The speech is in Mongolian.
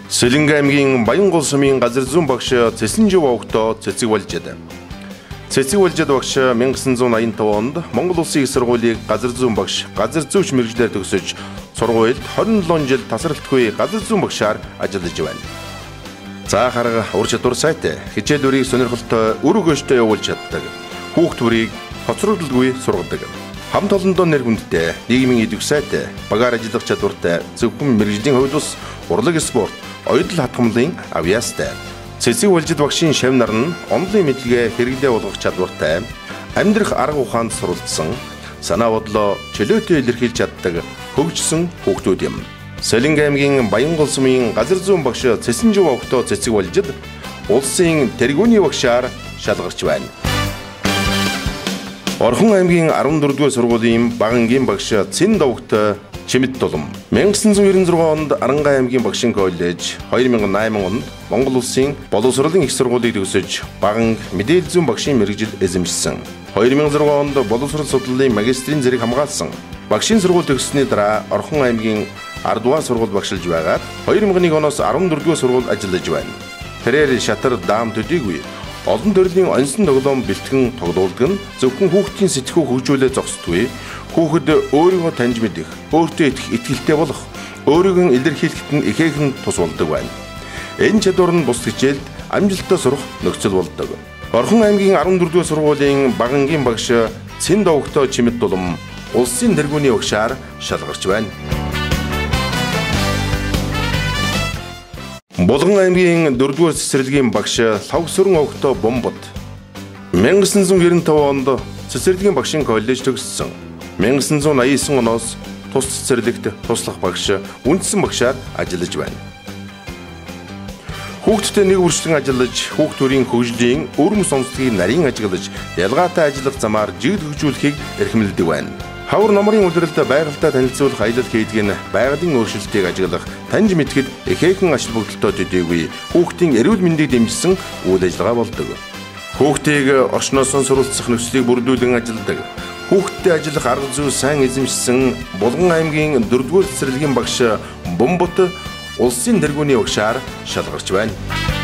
Сэлэнгэ аймгийн Баянгол сумын газар зүүн багш Цэсэнжив овогтоо цэцэг болжээ. Цэцэг болжээд багш 1985 онд Монгол Улсын их сургуулийг газар зүүн багш, газар зүүч мэргэжлээр төгсөж сургуульд 27 жил тасралтгүй газар зүүн багшаар ажиллаж байна. За харга ур чадвар сайтай, хичээл бүрийг сонирхолтой үр өгөөжтэй явуулж чаддаг. Хүүхд бүрийг хоцрогдолгүй сургадаг. Хамт олондоо нэр хүндтэй, нийгмийн идэвх сайтай, багаар ажиллах чадвартай, зөвхөн мэргэжлийн хувьд ус, урлаг спорт, оюутал хатгамлын авьяастай. Цэцэг болжид багшийн шав нар нь онлын мэдлэгээ хэрэглээ болгох чадвартай, амьдрах арга ухаанд суралцсан, санаа бодлоо чөлөөтэй илэрхийлж чаддаг хөгжсөн хүүхдүүд юм. Сэлэнгэ аймгийн Баянгол сумын газар зүүн багш Цэсэнжив овогтоо цэцэг болжид улсын тэргүүний багшаар шалгарч байна. Орхон аймгийн 14-р сургуулийн багангийн багш Цэнд овогтой Чимэд Тулам 1996 онд Арангай аймгийн багшийн коллеж, 2008 онд Монгол Улсын боловсролын их сургуулийг төгсөж баганг мэдээлэл зүйн багшийн мэргэжил эзэмшсэн. 2006 онд боловсрол судлалын магистрийн зэрэг хамгаалсан. Багшийн сургууль төгссөний дараа Орхон аймгийн 10-р сургууль багшилж байгаад 2001 оноос 14-р сургууль ажиллаж байна. Тэрээр шатар даам төдийгүй олон төрлийн онцон тоглоом бэлтгэн тоглоулдаг нь зөвхөн хүүхдийн сэтгхүү хөгжүүлээ зогсдгүй. Хүүхэд өөрийгөө таньж мэдэх, өөртөө итгэх итгэлтэй болох, өөрийгөө илэрхийлэхэд нь ихээхэн тус болдог байна. Энэ чадвар нь бус хичээлд амжилттай сурах нөхцөл болдог. Орхон аймгийн 14-р сургуулийн багангийн багш Цэнд овогтоо Чимэд Тулам улсын тэргүүний багшаар шалгарч байна. Булган аймгийн 4-р цэцэрлэгийн багш Лавгсүрэн овогтоо Бомбот 1995 онд цэцэрлэгийн багшийн коллеж төгссөн. 1989 оноос тус цэцэрлэгт туслах багш, үндсэн багшаар ажиллаж байна. Хүүхдтэй нэг үржлэн ажиллаж, хүүхд төрийн хөгжлийн өрөм сонсдгийг нарийн ажиглаж, ялгаатай ажиллах замаар жигд хөгжүүлэхийг эрхэмлэдэг байна. Хавар номрын үлрэлд байгальтай танилцуулах аялал хийдэг нь байгалийн өөрчлөлтийг ажиглах, таньж мэдхэд ихээхэн ач холбогдолтой төдийгүй хүүхдийн эрүүл мэндийг дэмжсэн үйл ажиллагаа болдог. Хүүхдийг орчноос суралцах нөхцөлийг бүрдүүлэн ажилладаг. Хүүхдтэй ажиллах арга зүй сайн эзэмшсэн Булган аймгийн 4-р цэцэрлэгийн багш Бомбот улсын тэргүүний багшаар шалгарч байна.